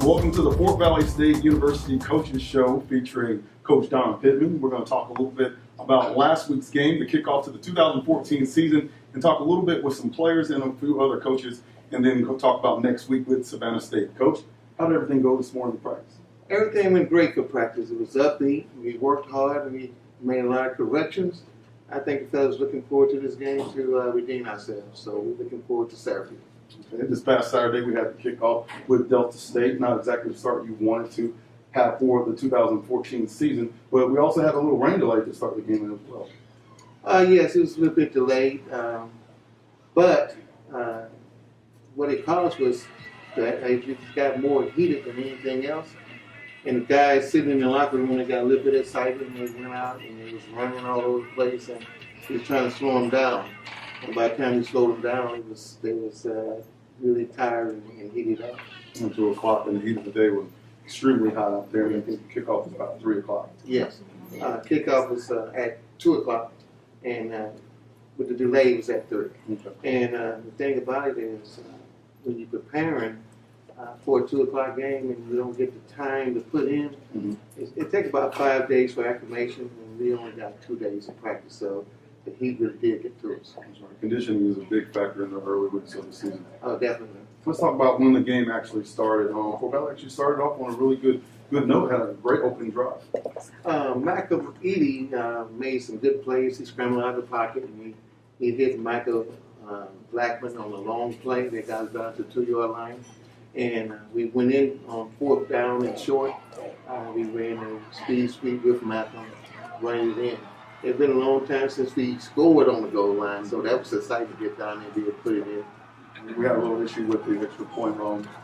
Welcome to the Fort Valley State University Coaches Show featuring Coach Don Pittman. We're going to talk a little bit about last week's game, the kickoff to the 2014 season, and talk a little bit with some players and a few other coaches, and then go talk about next week with Savannah State. Coach, how did everything go this morning in practice? Everything went great for practice. It was upbeat. We worked hard and we made a lot of corrections. I think the fellas looking forward to this game to redeem ourselves. So we're looking forward to Saturday. Okay. This past Saturday, we had the kickoff with Delta State. Not exactly the start you wanted to have for the 2014 season, but we also had a little rain delay to start the game as well. Yes, it was a little bit delayed, but what it caused was that it got more heated than anything else. And the guys sitting in the locker room, they got a little bit excited, and they went out and they was running all over the place, and we was trying to slow them down. And by the time we slowed them down, they was really tired and heated up. 2 o'clock in the heat of the day was extremely hot out there, and I think the kickoff was about 3 o'clock. Yes, kickoff was at 2 o'clock, and with the delay it was at 3. Okay. And the thing about it is, when you're preparing for a 2 o'clock game and you don't get the time to put in, it takes about 5 days for acclimation, and we only got 2 days of practice, so the heat really did get to us. Conditioning is a big factor in the early weeks of the season. Oh, definitely. Let's talk about when the game actually started. Fort Valley actually started off on a really good note, had a great opening drive. Michael Edie made some good plays. He scrambled out of the pocket, and he hit Michael Blackman on a long play that got us down to the 2-yard line. And we went in on 4th down and short. We ran a speed sweep with Malcolm, running it in. It's been a long time since we scored on the goal line, so that was exciting to get down there and be able to put it in. We had a little issue with the extra point.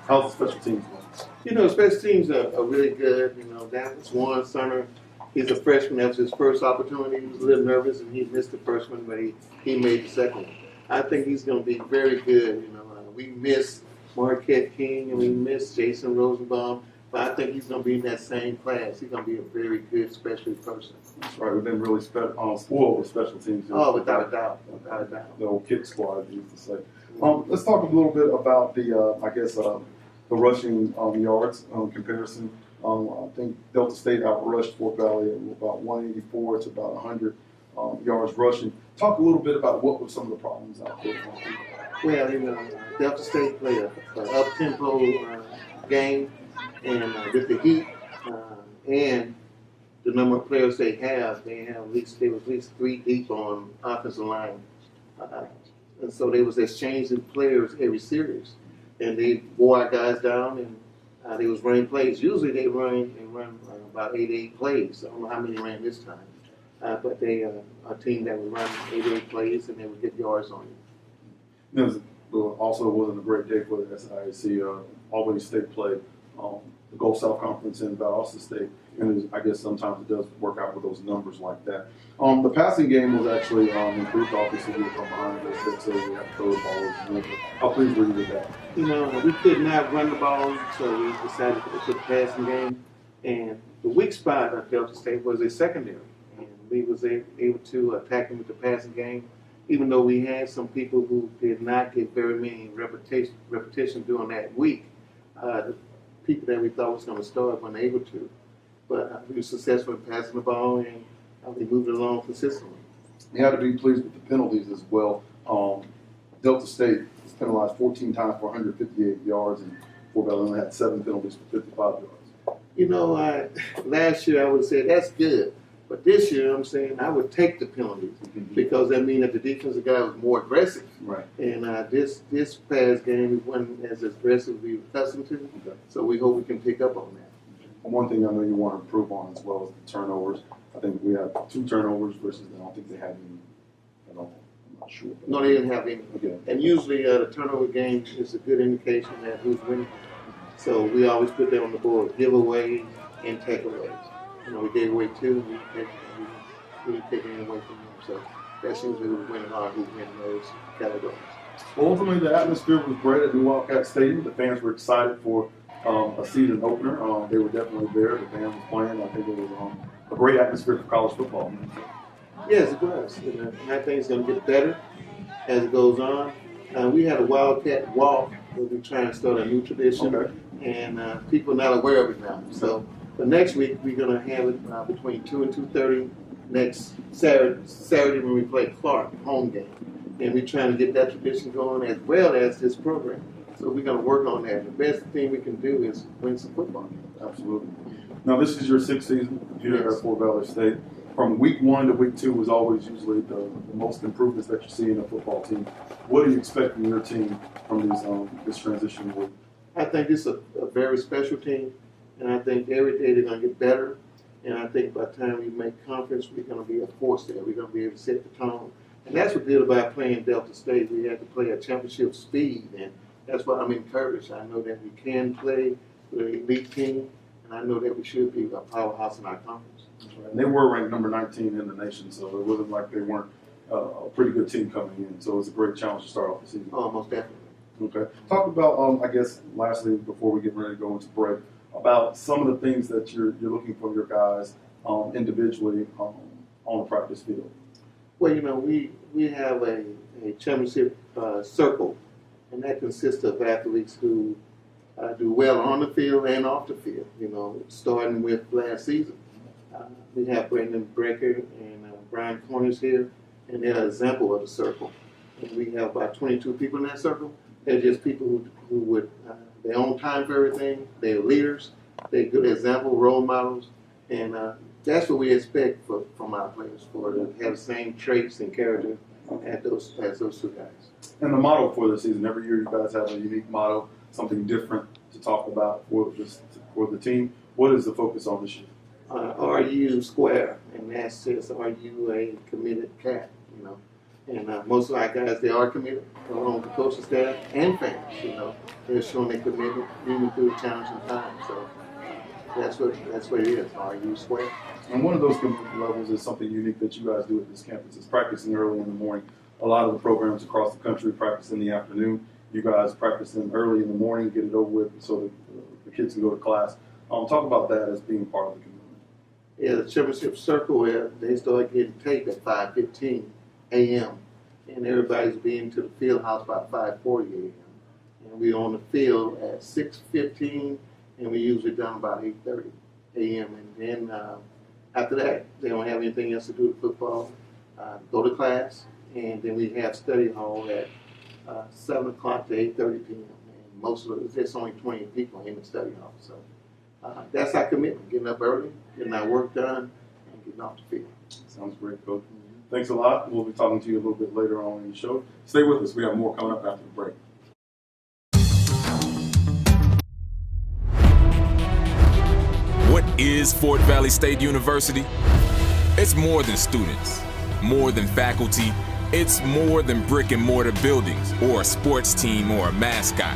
How's the special teams going? You know, special teams are really good. You know, that was Warren Sumner. He's a freshman. That was his first opportunity. He was a little nervous, and he missed the first one, but he made the second one. I think he's going to be very good. You know, we missed Marquette King and we missed Jason Rosenbaum, but I think he's going to be in that same class. He's going to be a very good special person. That's right. We've been really spoiled with special teams. Oh, without a doubt. Without a doubt. The old kick squad, as you used to say. Let's talk a little bit about the rushing yards comparison. I think Delta State outrushed Fort Valley at about 184 to about 100 yards rushing. Talk a little bit about what were some of the problems out there. Well, you know, Delta State played an up-tempo game, and with the heat and the number of players they have at least 3 deep on offensive line. And so they was exchanging players every series, and they wore our guys down, and they was running plays. Usually they run about 8 plays. I don't know how many ran this time, but they a team that would run 8 plays, and they would get yards on you. It also wasn't a great day for the SIAC. Albany State played the Gulf South Conference in Valdosta State, and I guess sometimes it does work out with those numbers like that. The passing game was actually improved. Obviously, we were from behind those, so we had to throw the ball. How pleased were you with that? You know, we could not run the ball, so we decided to put the passing game. And the weak spot of Delta State was a secondary, and we was able to attack them with the passing game. Even though we had some people who did not get very many repetition during that week, the people that we thought was going to start weren't able to. But we were successful in passing the ball, and we moved it along consistently. You had to be pleased with the penalties as well. Delta State was penalized 14 times for 158 yards, and Fort Valley only had 7 penalties for 55 yards. You know, last year I would say that's good. But this year, I'm saying I would take the penalties because that means that the defensive guy was more aggressive. Right. And this past game, we wasn't as aggressive as we were accustomed to. Okay. So we hope we can pick up on that. And one thing I know you want to improve on as well is the turnovers. I think we had 2 turnovers versus I don't think they had any at all. I'm not sure. No, they didn't have any. Okay. And usually the turnover game is a good indication that who's winning. So we always put that on the board: giveaways and takeaways. You know, we gave away 2, we didn't take any away from them. So that's usually who's winning or who's winning those categories. Well, ultimately, the atmosphere was great at New Wildcat Stadium. The fans were excited for a season opener. They were definitely there. The band was playing. I think it was a great atmosphere for college football. Yes, it was. And I think it's going to get better as it goes on. We had a Wildcat walk we'll be trying to start a new tradition, Okay. and people are not aware of it now. So, but next week we're gonna have it between 2 and 2:30 next Saturday when we play Clark home game, and we're trying to get that tradition going as well as this program. So we're gonna work on that. The best thing we can do is win some football games. Absolutely. Now, this is your sixth season here Yes. at Fort Valley State. From week 1 to week 2 was always usually the most improvements that you see in a football team. What do you expect from your team from this transition week? I think this is a very special team, and I think every day they're going to get better. And I think by the time we make conference, we're going to be a force there. We're going to be able to set the tone. And that's what's good about playing Delta State. We had to play at championship speed, and that's why I'm encouraged. I know that we can play with an elite team, and I know that we should be a powerhouse in our conference. And they were ranked number 19 in the nation, so it wasn't like they weren't a pretty good team coming in. So it was a great challenge to start off the season. Oh, most definitely. Okay. Talk about, I guess, lastly, before we get ready to go into break, about some of the things that you're looking for your guys individually on the practice field. Well, you know, we have a championship circle, and that consists of athletes who do well on the field and off the field. You know, starting with last season. We have Brendan Brecker and Brian Corners here, and they're an example of the circle. And we have about 22 people in that circle. They're just people who would, they own time for everything. They're leaders. They're good example, role models. And that's what we expect from our players, for to have the same traits and character as those two guys. And the motto for the season, every year you guys have a unique motto, something different to talk about for the team. What is the focus on this year? Are you square? And that says, are you a committed cat? You know, and most of our guys, they are committed, along with the coaching staff and fans. You know, they're showing their commitment even through challenging times. So that's what it is. Are you square? And one of those commitment levels is something unique that you guys do at this campus. It's practicing early in the morning. A lot of the programs across the country practice in the afternoon. You guys practice them early in the morning, get it over with, so that the kids can go to class. Talk about that as being part of the commitment. Yeah, the championship circle, where they start getting taped at 5:15 a.m. and everybody's being to the field house by 5:40 a.m. And we're on the field at 6:15, and we usually done about 8:30 a.m. And then after that, they don't have anything else to do with football. Go to class, and then we have study hall at 7 o'clock to 8:30 p.m. And most of it, there's only 20 people in the study hall. So that's our commitment: getting up early, getting our work done, and getting off the field. Sounds great, Coach. Thanks a lot. We'll be talking to you a little bit later on in the show. Stay with us. We have more coming up after the break. What is Fort Valley State University? It's more than students, more than faculty. It's more than brick and mortar buildings or a sports team or a mascot.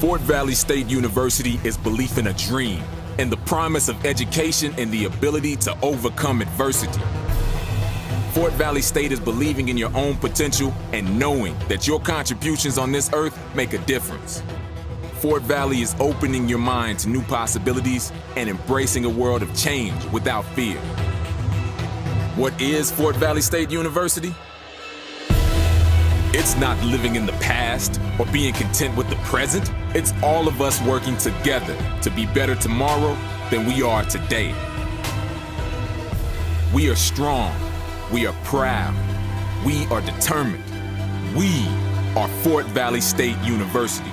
Fort Valley State University is belief in a dream and the promise of education and the ability to overcome adversity. Fort Valley State is believing in your own potential and knowing that your contributions on this earth make a difference. Fort Valley is opening your mind to new possibilities and embracing a world of change without fear. What is Fort Valley State University? It's not living in the past or being content with the present. It's all of us working together to be better tomorrow than we are today. We are strong. We are proud. We are determined. We are Fort Valley State University.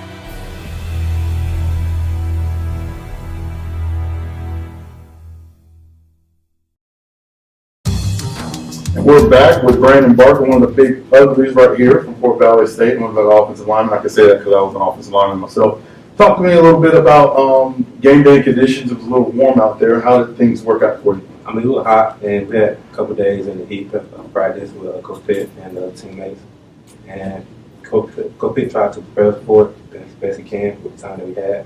And we're back with Brandon Barker, one of the big uglies right here from Fort Valley State, one of the offensive linemen. I can say that because I was an offensive lineman myself. Talk to me a little bit about game day conditions. It was a little warm out there. How did things work out for you? I mean, it was hot, and we had a couple of days in the heat practice with Coach Pitt and the teammates. And Coach Pitt tried to prepare us for it as best he can with the time that we had.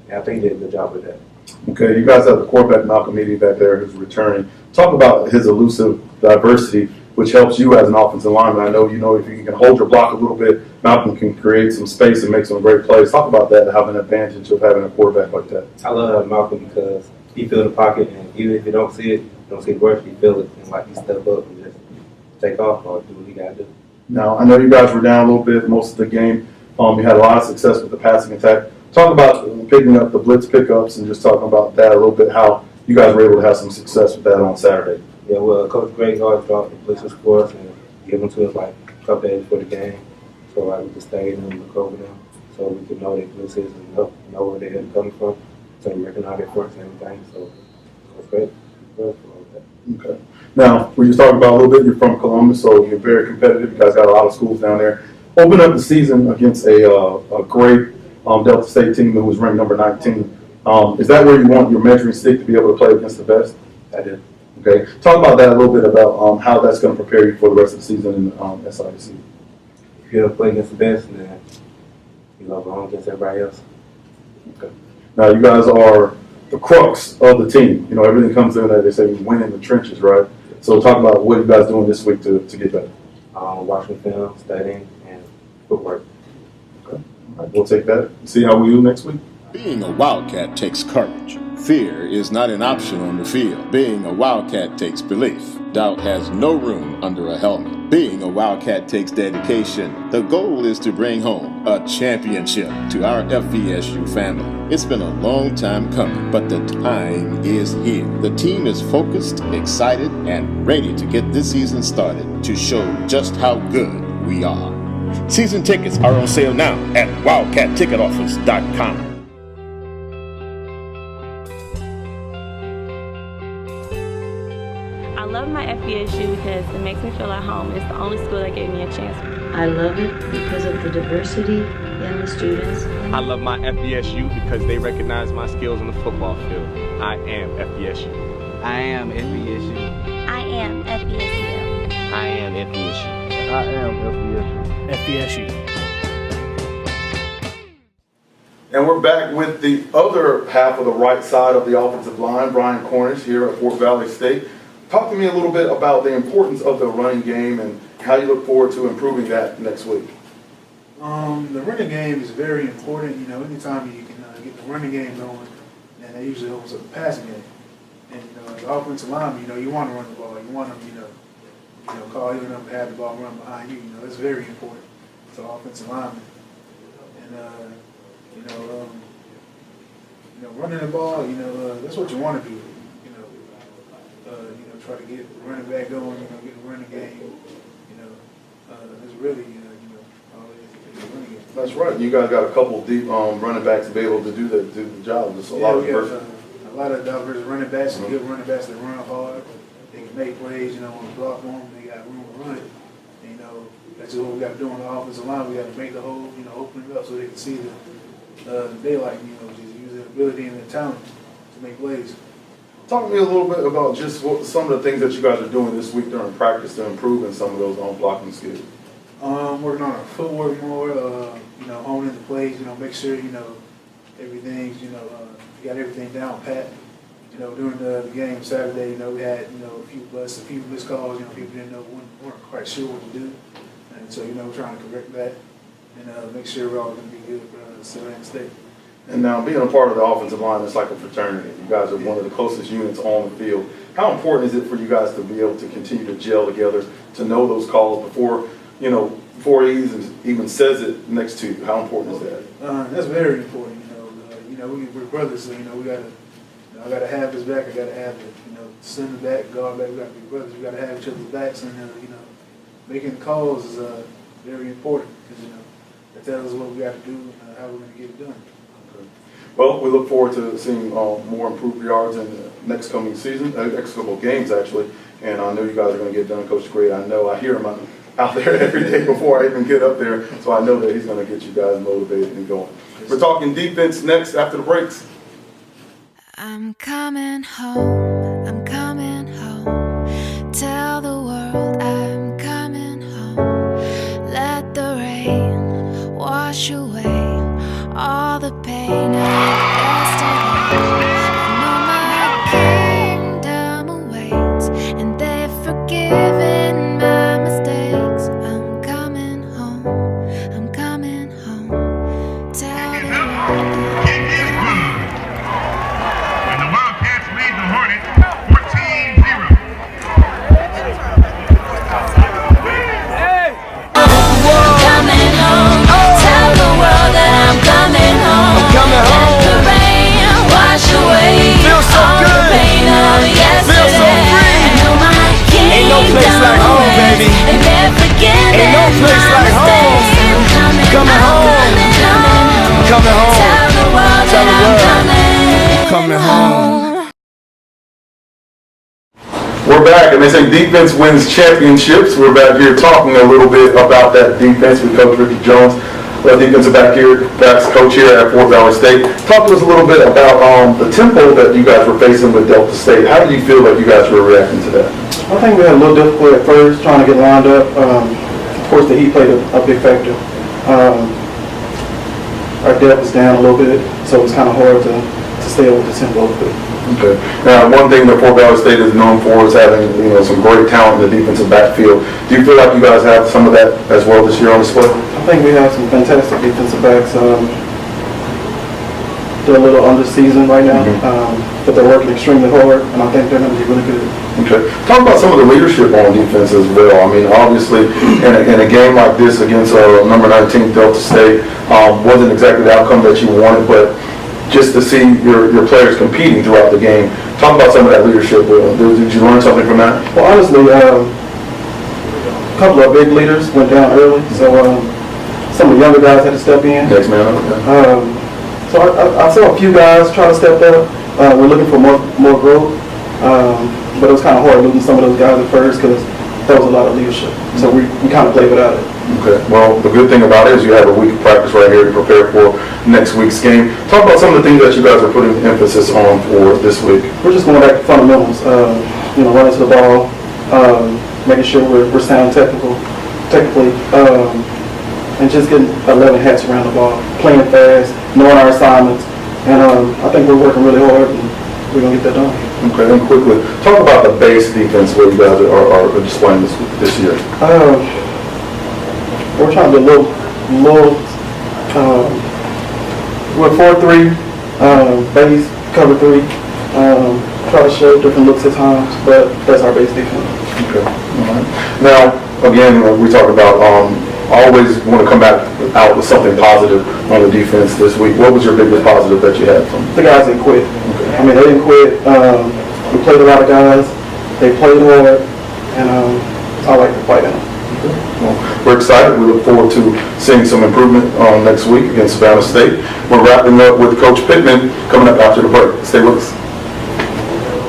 And I think he did a good job with that. Okay, you guys have the quarterback, Malcolm Eady, back there who's returning. Talk about his elusive diversity, which helps you as an offensive lineman. I know if you can hold your block a little bit, Malcolm can create some space and make some great plays. Talk about that and having an advantage of having a quarterback like that. I love Malcolm because he feels the pocket, and even if you don't see it, you don't see the work, you feel it, and like he step up and just take off or do what he got to do. Now, I know you guys were down a little bit most of the game. You had a lot of success with the passing attack. Talk about picking up the blitz pickups and just talking about that a little bit, how you guys were able to have some success with that on Saturday. Yeah, well, Coach Greg always dropped the blitzes for us and give them to us like a couple days before the game, so like we could stay in and look over them, so we could know their blitzes and know where they're coming from, so we recognize their force and everything. So it's great. Okay. Now, we just talked about a little bit. You're from Columbus, so you're very competitive. You guys got a lot of schools down there. Open up the season against a great Delta State team who was ranked number 19. Is that where you want your measuring stick to be able to play against the best? I did. Okay. Talk about that a little bit about how that's going to prepare you for the rest of the season in SIC. If you ever play against the best, then you go on against everybody else. Okay. Now, you guys are the crux of the team. You know, everything comes in that they say we win in the trenches, right? So talk about what you guys doing this week to get better. Watching film, studying, and footwork. Okay. All right, we'll take that and see how we do next week. Being a Wildcat takes courage. Fear is not an option on the field. Being a Wildcat takes belief. Doubt has no room under a helmet. Being a Wildcat takes dedication. The goal is to bring home a championship to our FVSU family. It's been a long time coming, but the time is here. The team is focused, excited, and ready to get this season started to show just how good we are. Season tickets are on sale now at wildcatticketoffice.com. I love my FVSU because it makes me feel at home. It's the only school that gave me a chance. I love it because of the diversity in the students. I love my FVSU because they recognize my skills on the football field. I am FVSU. I am FVSU. I am FVSU. I am FVSU. I am FVSU. FVSU. And we're back with the other half of the right side of the offensive line, Brian Cornish here at Fort Valley State. Talk to me a little bit about the importance of the running game and how you look forward to improving that next week. The running game is very important. You know, anytime you can get the running game going, and that usually opens up the passing game. And as an offensive lineman, you know, you want to run the ball. You want them, call even up, have the ball run behind you. You know, it's very important to offensive lineman. And running the ball, that's what you want to do. Try to get the running back going, get the running game. It's really, all it is running game. That's right. You guys got a couple deep running backs to be able to do the job. There's a lot of diversity. A lot of diverse running backs, and good running backs that run hard. They can make plays, on the block on them. They got room to run. And, that's just what we got to do on the offensive line. We got to make the hole, open it up so they can see the daylight, just use their ability and their talent to make plays. Talk to me a little bit about just some of the things that you guys are doing this week during practice to improve in some of those blocking skills. Working on our footwork more, honing the plays, make sure, everything's, you got everything down pat. During the game Saturday, we had, a few missed calls, people didn't know, weren't quite sure what to do. And so, we're trying to correct that and make sure we're all going to be good for Savannah State. And now being a part of the offensive line, it's like a fraternity. You guys are one of the closest units on the field. How important is it for you guys to be able to continue to gel together, to know those calls before he even says it next to you? How important is that? That's very important. We're brothers, so we gotta. I gotta have his back. I gotta have the center back, guard back. We gotta be brothers. We gotta have each other's backs, and making calls is very important because that tells us what we got to do and how we're gonna get it done. Well, we look forward to seeing more improved yards in the next coming season, next couple of games actually. And I know you guys are going to get done, Coach Gray. I know I hear him out there every day before I even get up there, so I know that he's going to get you guys motivated and going. We're talking defense next after the breaks. I'm coming home. I'm coming home. Tell the world I'm coming home. Let the rain wash away all the pain of yesterday. I know my kingdom awaits, and they've forgiven my mistakes. I'm coming home. I'm coming home. Tell the world. When the Wildcats made the Hornet, we're back, and they say defense wins championships. We're back here talking a little bit about that defense with Coach Ricky Jones, defensive backs coach here at Fort Valley State. Talk to us a little bit about the tempo that you guys were facing with Delta State. How do you feel like you guys were reacting to that? I think we had a little difficulty at first trying to get lined up. Of course, the heat played a big factor. Our depth was down a little bit, so it was kind of hard to stay with the tempo a little bit. Okay. Now, one thing that Fort Valley State is known for is having, some great talent in the defensive backfield. Do you feel like you guys have some of that as well this year on display? I think we have some fantastic defensive backs. They're a little under season right now, but they're working extremely hard, and I think they're going to be really good. Okay. Talk about some of the leadership on defense as well. I mean, obviously, in a game like this against number 19 Delta State, wasn't exactly the outcome that you wanted, but just to see your players competing throughout the game. Talk about some of that leadership. Did you learn something from that? Well, honestly, a couple of big leaders went down early, so some of the younger guys had to step in. Next man up. Yeah. So I saw a few guys try to step up. We're looking for more growth, but it was kind of hard losing some of those guys at first because there was a lot of leadership. So we kind of played without it. Okay. Well, the good thing about it is you have a week of practice right here to prepare for next week's game. Talk about some of the things that you guys are putting emphasis on for this week. We're just going back to fundamentals. Running to the ball, making sure we're sound technically, and just getting 11 hats around the ball, playing fast, knowing our assignments, and I think we're working really hard, and we're going to get that done. Okay, then quickly, talk about the base defense where you guys are displaying this year. We're trying to be a little we're 4-3, base, cover 3, try to show different looks at times, but that's our base defense. Okay, all right. Now, again, we talked about always want to come back out with something positive on the defense this week. What was your biggest positive that you had from the guys didn't quit? Okay. I mean, they didn't quit. We played a lot of guys. They played hard, and I like to fight them. Well, we're excited. We look forward to seeing some improvement next week against Savannah State. We're wrapping up with Coach Pittman coming up after the break. Stay with us.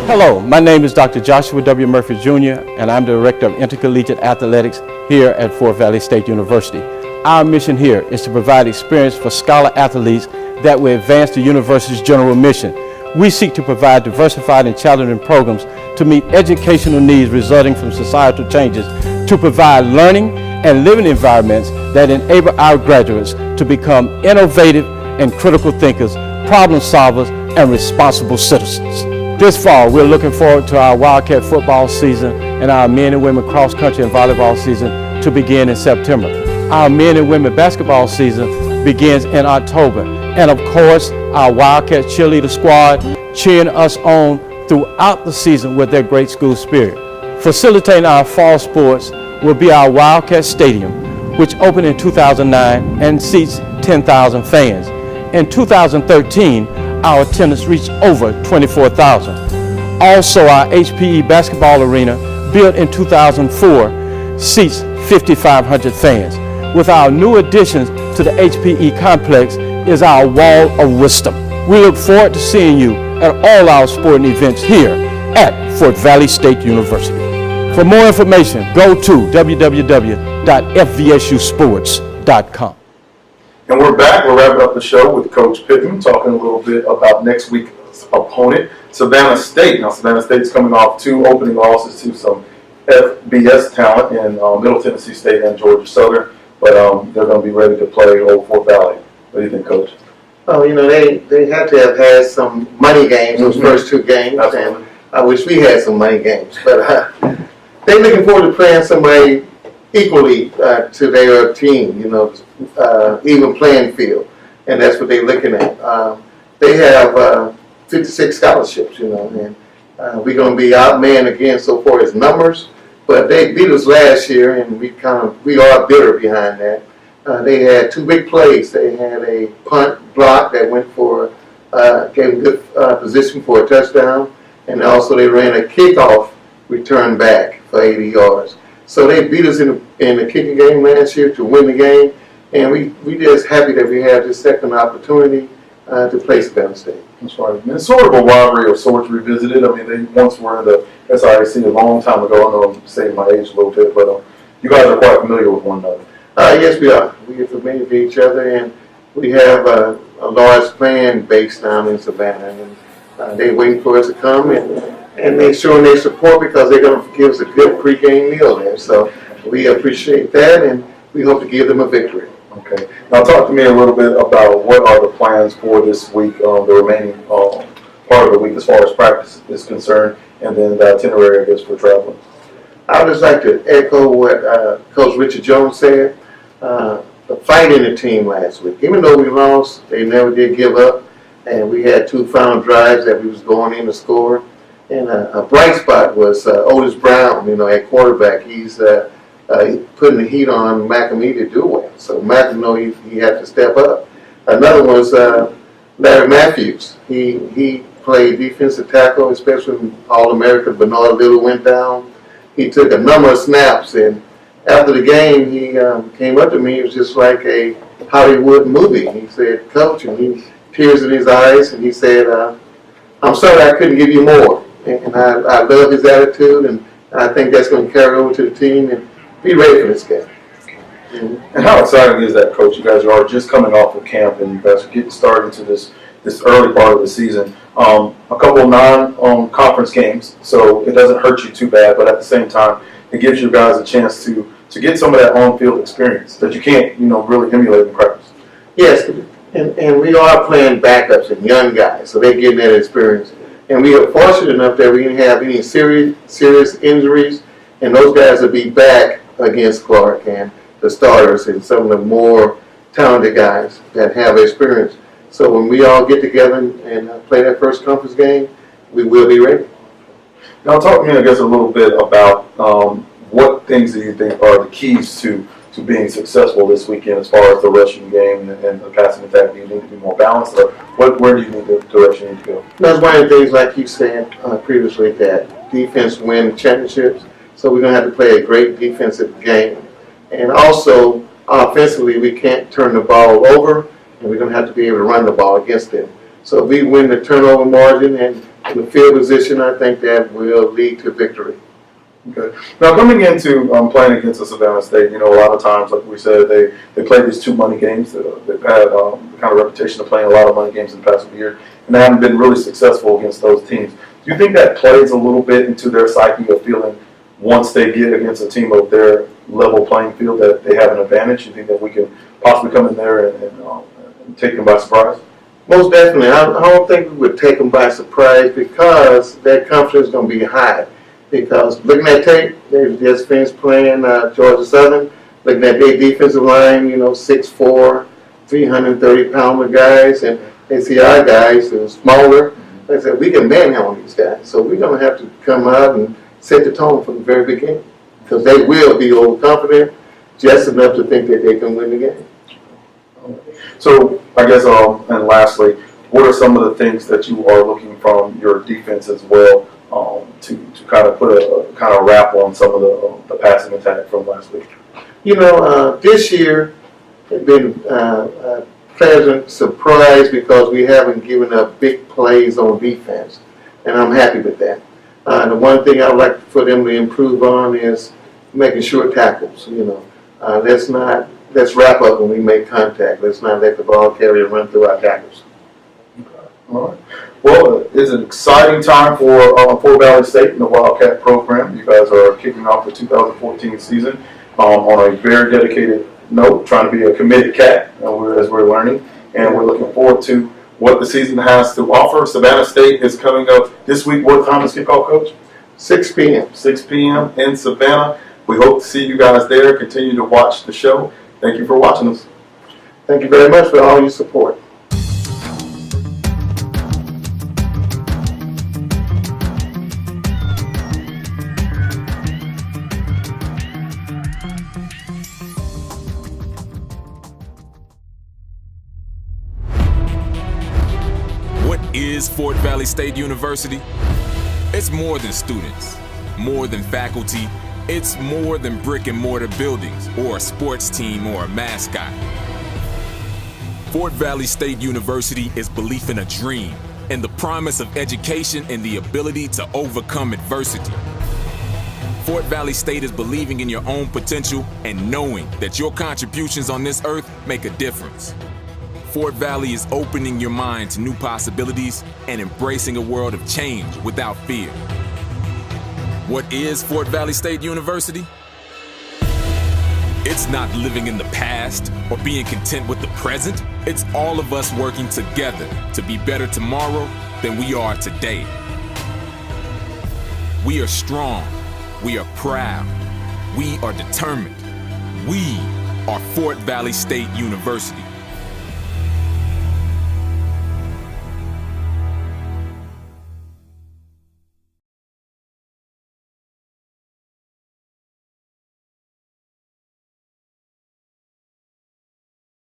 Hello, my name is Dr. Joshua W. Murphy Jr., and I'm the Director of Intercollegiate Athletics here at Fort Valley State University. Our mission here is to provide experience for scholar athletes that will advance the university's general mission. We seek to provide diversified and challenging programs to meet educational needs resulting from societal changes, to provide learning and living environments that enable our graduates to become innovative and critical thinkers, problem solvers, and responsible citizens. This fall, we're looking forward to our Wildcat football season and our men and women cross country and volleyball season to begin in September. Our men and women basketball season begins in October. And of course, our Wildcat cheerleader squad cheering us on throughout the season with their great school spirit. Facilitating our fall sports will be our Wildcat Stadium, which opened in 2009 and seats 10,000 fans. In 2013, our attendance reached over 24,000. Also, our HPE basketball arena, built in 2004, seats 5,500 fans. With our new additions to the HPE complex is our Wall of Wisdom. We look forward to seeing you at all our sporting events here at Fort Valley State University. For more information, go to www.fvsusports.com. And we're back. We're wrapping up the show with Coach Pittman, talking a little bit about next week's opponent, Savannah State. Now, Savannah State's coming off 2 opening losses to some FBS talent in Middle Tennessee State and Georgia Southern, but they're going to be ready to play Old Fort Valley. What do you think, Coach? Oh, they had to have had some money games, those first 2 games, Absolutely. and I wish we had some money games. But they're looking forward to playing somebody equally to their team, even playing field, and that's what they're looking at. They have 56 scholarships, and we're going to be outmanned again so far as numbers, but they beat us last year, and we are bitter behind that. They had 2 big plays. They had a punt block that went for, gave them good position for a touchdown, and also they ran a kickoff return back for 80 yards. So they beat us in the kicking game last year to win the game, and we just happy that we have this second opportunity to play Savannah State. That's right. And it's sort of a rivalry of sorts revisited. I mean, they once were in the SIAC a long time ago. I know I'm saying my age a little bit, but you guys are quite familiar with one another. Yes, we are. We are familiar with each other, and we have a large fan base down in Savannah, and they're waiting for us to come and make sure they support because they're going to give us a good pregame meal there. So we appreciate that, and we hope to give them a victory. Okay. Now talk to me a little bit about what are the plans for this week, the remaining part of the week as far as practice is concerned, and then the itinerary, I guess, for traveling. I would just like to echo what Coach Richard Jones said. The fight in the team last week. Even though we lost, they never did give up, and we had 2 final drives that we was going in to score. And a bright spot was Otis Brown, at quarterback. He's putting the heat on McAmee to do well. So McAmee, he had to step up. Another one was Larry Matthews. He played defensive tackle, especially when All-American Bernard Little went down. He took a number of snaps, and after the game, he came up to me. It was just like a Hollywood movie. He said, "Coach," and he tears in his eyes, and he said, "I'm sorry I couldn't give you more." And I love his attitude, and I think that's going to carry over to the team and be ready for this game. And how exciting is that, Coach? You guys are just coming off of camp, and you guys are getting started into this early part of the season. A couple of non-conference games, so it doesn't hurt you too bad, but at the same time, it gives you guys a chance to get some of that on-field experience that you can't, really emulate in practice. Yes, and we are playing backups and young guys, so they're getting that experience. And we are fortunate enough that we didn't have any serious injuries, and those guys will be back against Clark and the starters and some of the more talented guys that have experience. So when we all get together and play that first conference game, we will be ready. Now talk to me, I guess, a little bit about what things do you think are the keys to being successful this weekend as far as the rushing game and the passing attack? Do you need to be more balanced, or where do you need the direction need to go? That's one of the things, like you said previously, that defense wins championships. So we're going to have to play a great defensive game. And also, offensively, we can't turn the ball over, and we're going to have to be able to run the ball against them. So if we win the turnover margin and the field position, I think that will lead to victory. Okay. Now coming into playing against the Savannah State, a lot of times, like we said, they play these 2 money games. They've had the kind of reputation of playing a lot of money games in the past few years, and they haven't been really successful against those teams. Do you think that plays a little bit into their psyche of feeling once they get against a team of their level playing field that they have an advantage? You think that we can possibly come in there and take them by surprise? Most definitely. I don't think we would take them by surprise because their confidence is going to be high. Because looking at tape, they just finished playing Georgia Southern. Looking at their defensive line, 6'4", 330-pounder guys, and they see our guys who are smaller. They said, we can manhandle these guys. So we're going to have to come out and set the tone from the very beginning. Because they will be overconfident, just enough to think that they can win the game. So I guess, and lastly, what are some of the things that you are looking from your defense as well to kind of put a kind of wrap on some of the passing attack from last week? This year it's been a pleasant surprise because we haven't given up big plays on defense, and I'm happy with that. The one thing I'd like for them to improve on is making short tackles. Let's wrap up when we make contact. Let's not let the ball carrier run through our tackles. Okay. All right. Well, it's an exciting time for Fort Valley State in the Wildcat program. You guys are kicking off the 2014 season on a very dedicated note, trying to be a committed cat as we're learning, and we're looking forward to what the season has to offer. Savannah State is coming up this week. What time is kickoff, Coach? 6 p.m. 6 p.m. in Savannah. We hope to see you guys there. Continue to watch the show. Thank you for watching us. Thank you very much for all your support. What is Fort Valley State University? It's more than students, more than faculty. It's more than brick and mortar buildings or a sports team or a mascot. Fort Valley State University is belief in a dream, and the promise of education and the ability to overcome adversity. Fort Valley State is believing in your own potential and knowing that your contributions on this earth make a difference. Fort Valley is opening your mind to new possibilities and embracing a world of change without fear. What is Fort Valley State University? It's not living in the past or being content with the present. It's all of us working together to be better tomorrow than we are today. We are strong. We are proud. We are determined. We are Fort Valley State University.